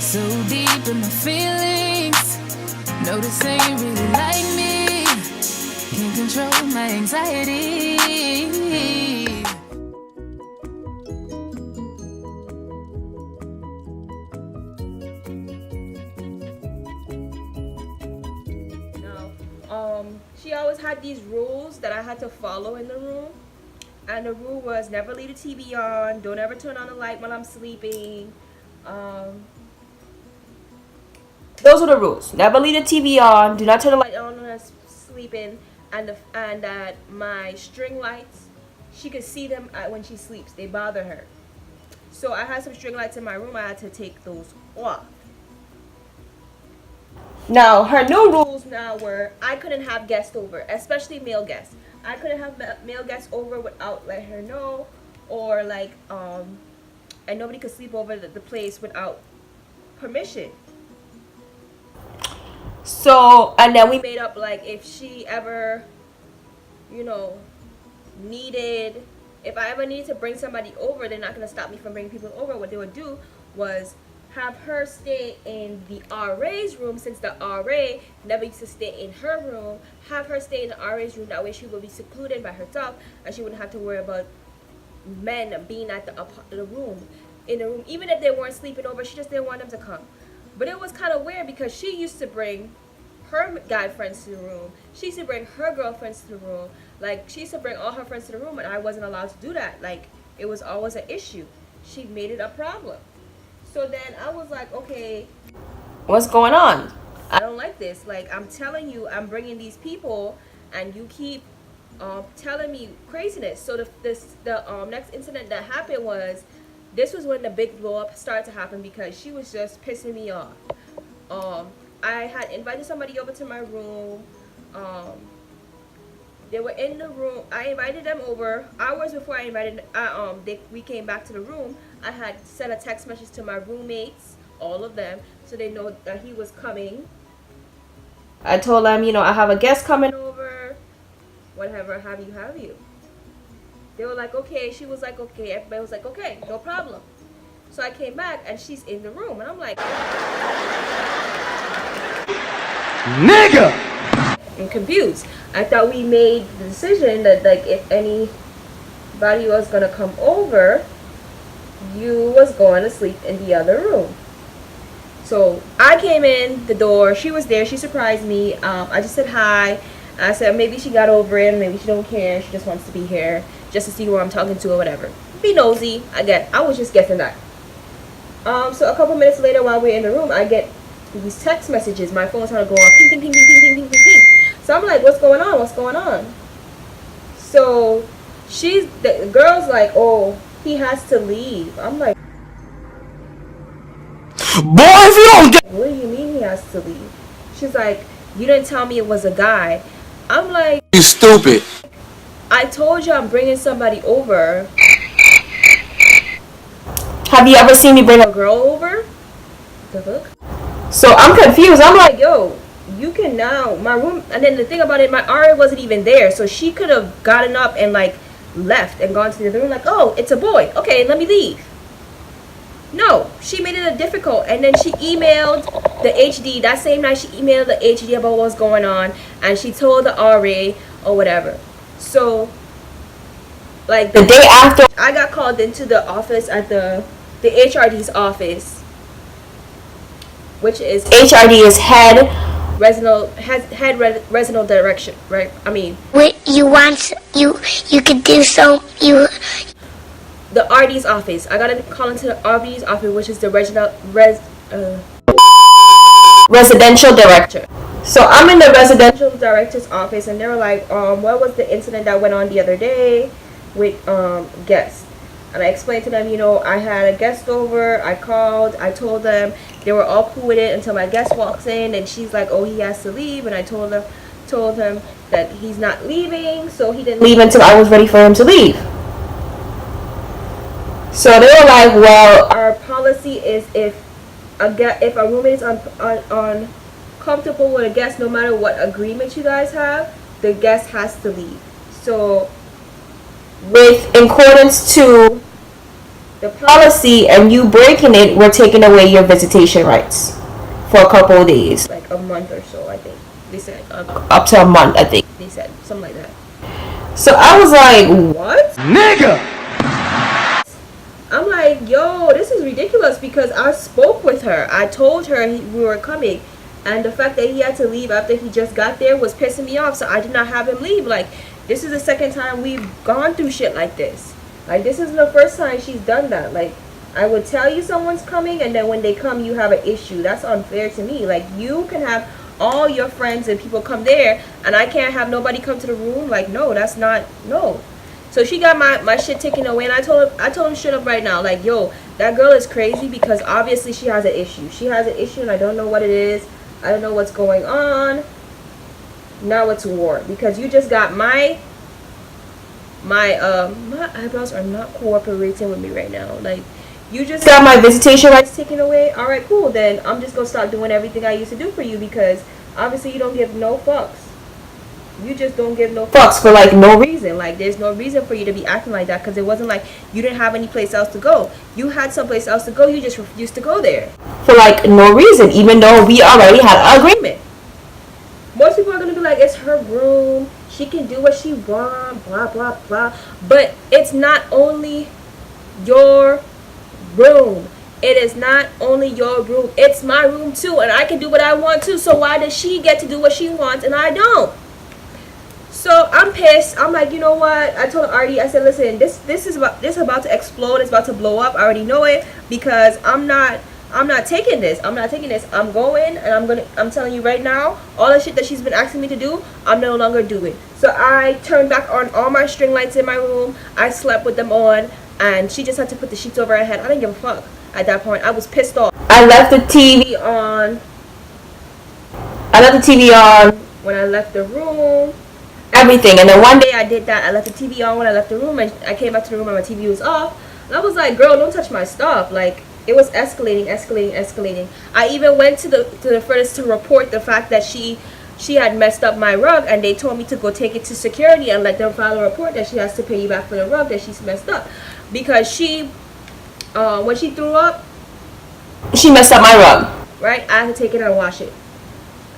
So deep in my feelings, notice they ain't really like me. Can't control my anxiety. She always had these rules that I had to follow in the room. And the rule was never leave the TV on, don't ever turn on the light while I'm sleeping. Those were the rules. Never leave the TV on, do not turn the light on when I'm sleeping, and that my string lights, she could see them when she sleeps. They bother her. So I had some string lights in my room. I had to take those off. Now, her new rules now were I couldn't have guests over, especially male guests. I couldn't have male guests over without letting her know, or like, and nobody could sleep over the place without permission. So, and then we made up, like, if she ever, you know, if I ever needed to bring somebody over, they're not going to stop me from bringing people over. What they would do was have her stay in the RA's room, since the RA never used to stay in her room. Have her stay in the RA's room. That way she would be secluded by herself, and she wouldn't have to worry about men being at in the room. Even if they weren't sleeping over, she just didn't want them to come. But it was kind of weird because she used to bring her guy friends to the room. She used to bring her girlfriends to the room. Like, she used to bring all her friends to the room, and I wasn't allowed to do that. Like, it was always an issue. She made it a problem. So then I was like, okay, what's going on? I don't like this. Like, I'm telling you, I'm bringing these people, and you keep telling me craziness. So the next incident that happened was, this was when the big blow up started to happen, because she was just pissing me off. I had invited somebody over to my room. They were in the room. I invited them over hours before we came back to the room. I had sent a text message to my roommates, all of them, so they know that he was coming. I told them, you know, I have a guest coming over, whatever, have you. They were like, okay. She was like, okay. Everybody was like, okay, no problem. So I came back, and she's in the room, and I'm like, nigga! I'm confused. I thought we made the decision that, like, if anybody was gonna come over, you was going to sleep in the other room. So I came in the door. She was there. She surprised me. I just said hi. I said maybe she got over it. Maybe she don't care. She just wants to be here just to see who I'm talking to or whatever. Be nosy. I was just guessing that. So a couple minutes later, while we're in the room, I get these text messages. My phone's trying to go off. Ping, ping, ping, ping, ping, ping, ping, ping, ping. So I'm like, what's going on? What's going on? So the girl's like, oh, he has to leave. I'm like, boy, if you don't get... What do you mean he has to leave? She's like, you didn't tell me it was a guy. I'm like, you stupid. I told you I'm bringing somebody over. Have you ever seen me bring a girl over? The hook. So I'm confused. I'm like, yo, you can now, my room, and then the thing about it, my RA wasn't even there, so she could have gotten up and like left and gone to the other room like, oh, it's a boy. Okay, let me leave. No, she made it difficult, and then she emailed the HD. That same night, she emailed the HD about what's going on, and she told the RA or whatever. So, like, the day after, I got called into the office at the HRD's office, which is HRD is head resident direction, right? I mean, what you want, you could do so. The RD's office. I got to call into the RD's office, which is the residential director. So I'm in the residential director's office, and they were like, what was the incident that went on the other day with guests? And I explained to them, you know, I had a guest over. I called. I told them. They were all cool with it until my guest walks in, and she's like, oh, he has to leave. And I told him that he's not leaving, so he didn't leave until I was ready for him to leave. So they were like, well, our policy is if a roommate is uncomfortable with a guest, no matter what agreement you guys have, the guest has to leave. So in accordance to the policy and you breaking it, we're taking away your visitation rights for a couple of days, like a month or so. I think they said up to a month. I think they said something like that. So I was like, what? Nigga! I'm like, yo, this is ridiculous, because I spoke with her. I told her we were coming, and the fact that he had to leave after he just got there was pissing me off, so I did not have him leave. Like, this is the second time we've gone through shit like this. Like, this isn't the first time she's done that. Like, I would tell you someone's coming, and then when they come, you have an issue. That's unfair to me. Like, you can have all your friends and people come there, and I can't have nobody come to the room. Like, no, that's not, no. So she got my shit taken away, and I told him straight up right now, like, yo, that girl is crazy, because obviously she has an issue. She has an issue, and I don't know what it is. I don't know what's going on. Now it's war, because you just got my eyebrows are not cooperating with me right now. Like, you just got my visitation rights taken away. All right, cool. Then I'm just gonna start doing everything I used to do for you, because obviously you don't give no fucks. You just don't give no fucks for, like, no reason. Like, there's no reason for you to be acting like that, because it wasn't like you didn't have any place else to go. You had someplace else to go. You just refused to go there for, like, no reason, even though we already had an agreement. Most people are going to be like, it's her room. She can do what she wants, blah, blah, blah. But it's not only your room. It is not only your room. It's my room, too, and I can do what I want, too. So why does she get to do what she wants and I don't? So I'm pissed. I'm like, you know what? I told Artie, I said, listen, this is about to explode. It's about to blow up. I already know it, because I'm not taking this. I'm not taking this. I'm going, and I'm telling you right now, all the shit that she's been asking me to do, I'm no longer doing. So I turned back on all my string lights in my room. I slept with them on, and she just had to put the sheets over her head. I didn't give a fuck at that point. I was pissed off. I left the TV on. When I left the room. Everything. And then one day I did that. I left the TV on when I left the room, and I came back to the room and my TV was off. And I was like, girl, don't touch my stuff. Like, it was escalating. I even went to the furnace to report the fact that she had messed up my rug, and they told me to go take it to security and let them file a report that she has to pay you back for the rug that she's messed up, because she when she threw up, she messed up my rug, right? I had to take it and wash it.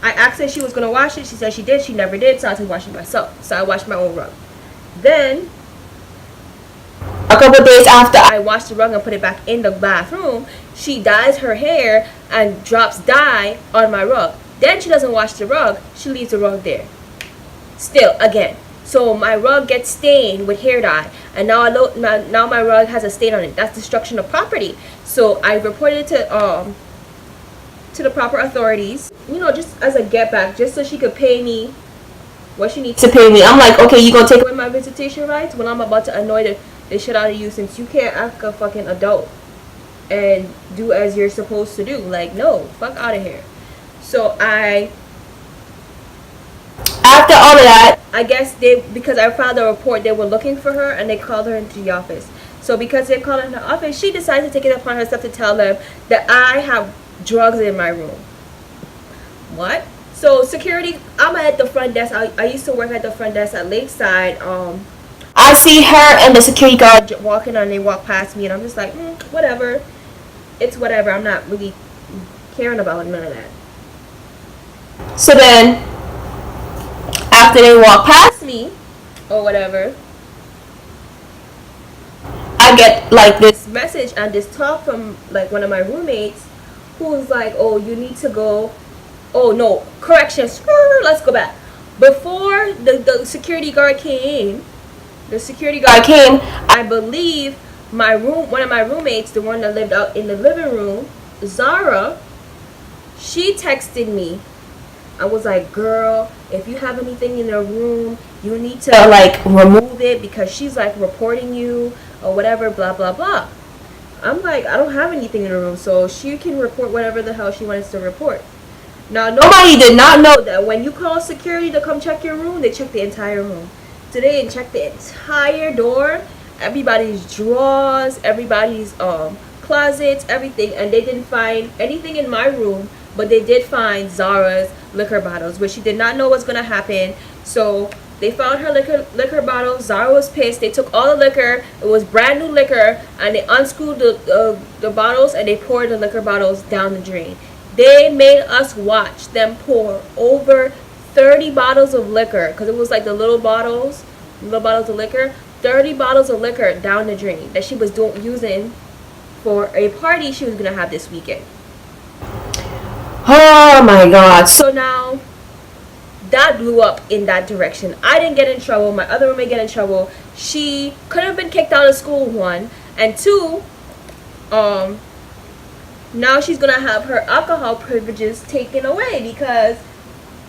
I asked her if she was going to wash it. She said she did. She never did, so I had to wash it myself. So I washed my own rug. Then, a couple of days after I washed the rug and put it back in the bathroom, she dyes her hair and drops dye on my rug. Then she doesn't wash the rug. She leaves the rug there. Still, again. So my rug gets stained with hair dye, and now my rug has a stain on it. That's destruction of property. So I reported it to the proper authorities, you know, just as a get back, just so she could pay me what she needs to pay me. I'm like, okay, you gonna take away my visitation rights when I'm about to annoy the shit out of you, since you can't act a fucking adult and do as you're supposed to do. Like, no, fuck out of here. So after all of that, I guess because I filed a report, they were looking for her, and they called her into the office. So because they called her in the office, she decided to take it upon herself to tell them that I have drugs in my room. What? So security, I'm at the front desk. I used to work at the front desk at Lakeside. I see her and the security guard walking, and they walk past me, and I'm just like, whatever. It's whatever. I'm not really caring about none of that. So then, after they walk past me or whatever, I get like this message and this talk from like one of my roommates, who's like, oh, you need to go. Oh no, corrections. Let's go back. Before the security guard came, I believe one of my roommates, the one that lived out in the living room, Zara, she texted me. I was like, girl, if you have anything in the room, you need to like remove it, because she's like reporting you or whatever, blah blah blah. I'm like, I don't have anything in the room, so she can report whatever the hell she wants to report. Now, nobody did not know that when you call security to come check your room, they check the entire room. So they didn't check the entire door, everybody's drawers, everybody's closets, everything, and they didn't find anything in my room, but they did find Zara's liquor bottles, which she did not know was going to happen. So They found her liquor bottle. Zara was pissed. They took all the liquor. It was brand new liquor, and they unscrewed the bottles and they poured the liquor bottles down the drain. They made us watch them pour over 30 bottles of liquor, because it was like the little bottles of liquor. 30 bottles of liquor down the drain that she was using for a party she was gonna have this weekend. Oh my god. So now that blew up in that direction. I didn't get in trouble. My other roommate get in trouble. She could have been kicked out of school, one. And two, now she's gonna have her alcohol privileges taken away, because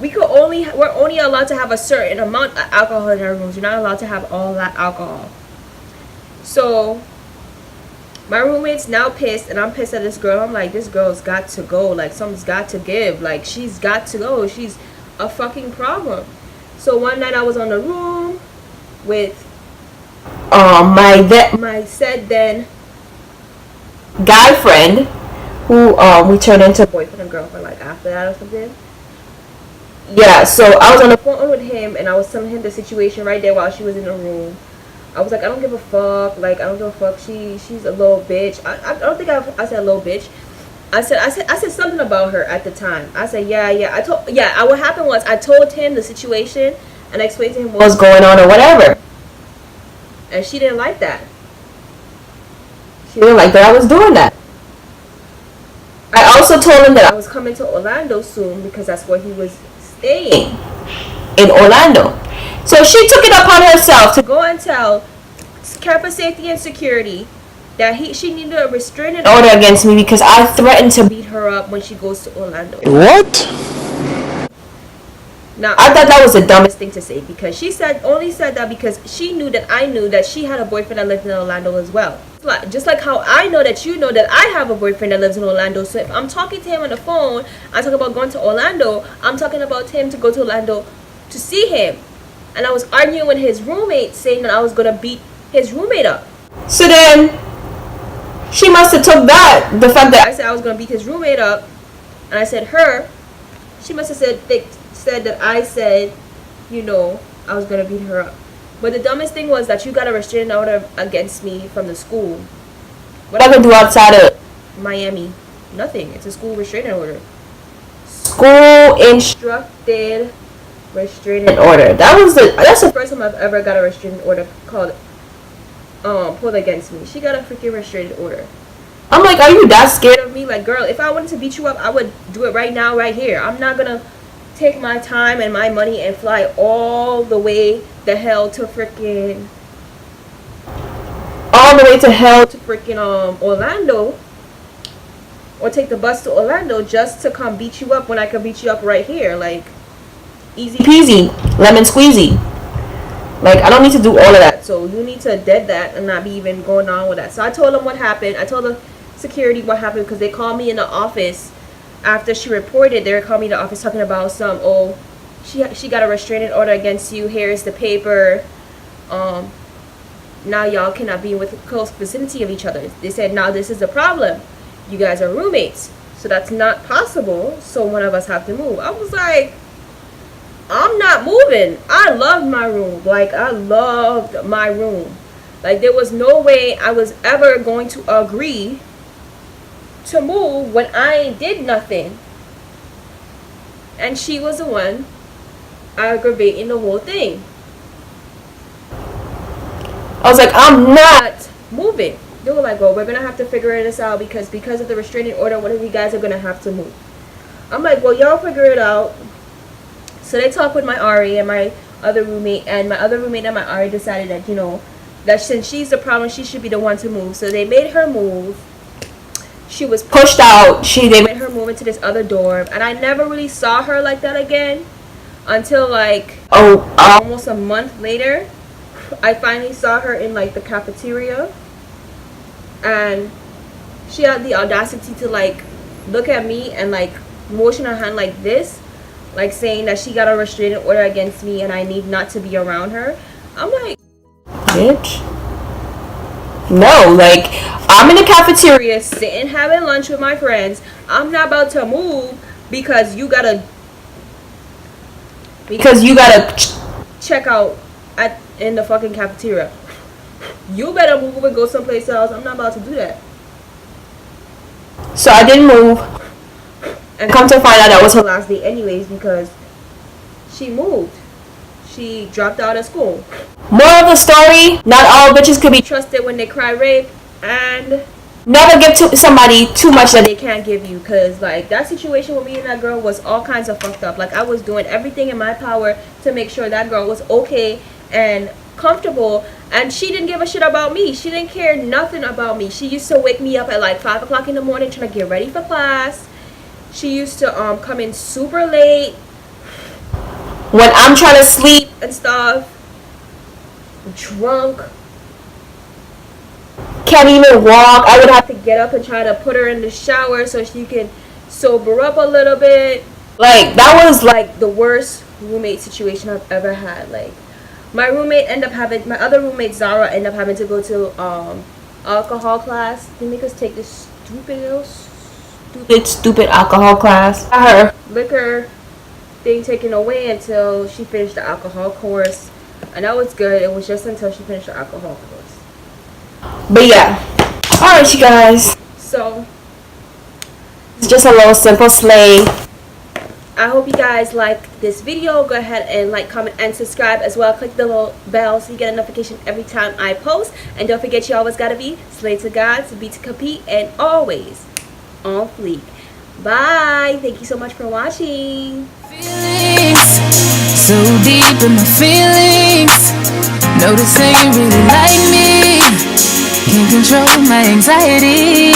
we're only allowed to have a certain amount of alcohol in our rooms. You're not allowed to have all that alcohol. So my roommate's now pissed, and I'm pissed at this girl. I'm like, this girl's got to go. Like, something's got to give. Like, she's got to go. She's a fucking problem. So one night I was on the room with my said then guy friend, who we turned into boyfriend and girlfriend like after that or something. Yeah, so I was on the phone with him, and I was telling him the situation right there while she was in the room. I was like, I don't give a fuck. Like, I don't give a fuck. She's a little bitch. I don't think I said a little bitch. I said something about her at the time. I said, what happened was I told him the situation and I explained to him what was going on or whatever. And she didn't like that. She didn't like that I was doing that. I also told him that I was coming to Orlando soon, because that's where he was staying, in Orlando. So she took it upon herself to go and tell campus safety and security that she needed a restraining order against me because I threatened to beat her up when she goes to Orlando. What? Now, I thought that was the dumbest thing to say, because she only said that because she knew that I knew that she had a boyfriend that lived in Orlando as well. Just like how I know that you know that I have a boyfriend that lives in Orlando. So if I'm talking to him on the phone, I'm talking about going to Orlando, I'm talking about him to go to Orlando to see him. And I was arguing with his roommate, saying that I was going to beat his roommate up. So then she must have took the fact that I said I was going to beat his roommate up, and I said she must have said that I said, I was going to beat her up. But the dumbest thing was that you got a restraining order against me from the school. What I can do outside of Miami? Nothing. It's a school restraining order. School instructed restraining order. That's the first time I've ever got a restraining order pulled against me. She got a freaking restraining order. I'm like, are you that scared of me? Like, girl, if I wanted to beat you up, I would do it right now, right here. I'm not gonna take my time and my money and fly all the way the hell to freaking Orlando, or take the bus to Orlando just to come beat you up when I could beat you up right here. Like, easy peasy, lemon squeezy. Like, I don't need to do all of that. So you need to dead that and not be even going on with that. So I told them what happened. I told the security what happened, because they called me in the office after she reported. They were calling me in the office talking about she got a restraining order against you. Here's the paper. Now y'all cannot be in close vicinity of each other. They said, now this is the problem. You guys are roommates, so that's not possible. So one of us have to move. I was like, I'm not moving. I loved my room. Like, I loved my room. Like, there was no way I was ever going to agree to move when I did nothing. And she was the one aggravating the whole thing. I was like, I'm not moving. They were like, well, we're going to have to figure this out because of the restraining order, one of you guys are going to have to move. I'm like, well, y'all figure it out. So they talked with my RA and my other roommate, and my other roommate and my RA decided that, that since she's the problem, she should be the one to move. So they made her move. She was pushed out. They made her move into this other dorm, and I never really saw her like that again until like almost a month later. I finally saw her in like the cafeteria, and she had the audacity to like look at me and like motion her hand like this, like saying that she got a restraining order against me and I need not to be around her. I'm like, bitch, no. Like, I'm in the cafeteria sitting having lunch with my friends. I'm not about to move because you gotta check out in the fucking cafeteria. You better move and go someplace else. I'm not about to do that. So I didn't move. And Come to find out that was her last day anyways, because she moved. She dropped out of school. Moral of the story, not all bitches could be Trusted when they cry rape, and never give to somebody too much that they can't give you. Because like that situation with me and that girl was all kinds of fucked up. Like I was doing everything in my power to make sure that girl was okay and comfortable, and she didn't give a shit about me. She didn't care nothing about me. She used to wake me up at like 5 o'clock in the morning trying to get ready for class. She used to come in super late when I'm trying to sleep and stuff, drunk, can't even walk. I would have to get up and try to put her in the shower so she can sober up a little bit. like that was Like the worst roommate situation I've ever had. Like my other roommate Zara ended up having to go to alcohol class. They make us take this stupid alcohol class. Her liquor thing taken away until she finished the alcohol course, and that was good. It was just until she finished the alcohol course. But yeah, alright you guys, So it's just a little simple slay. I hope you guys like this video. Go ahead and like, comment, and subscribe as well. Click the little bell so you get a notification every time I post. And don't forget, you always gotta be slay to God, to be to compete, and always on fleek. Bye. Thank you so much for watching. Feelings so deep in my feelings. Noticing you really like me. Can't control my anxiety.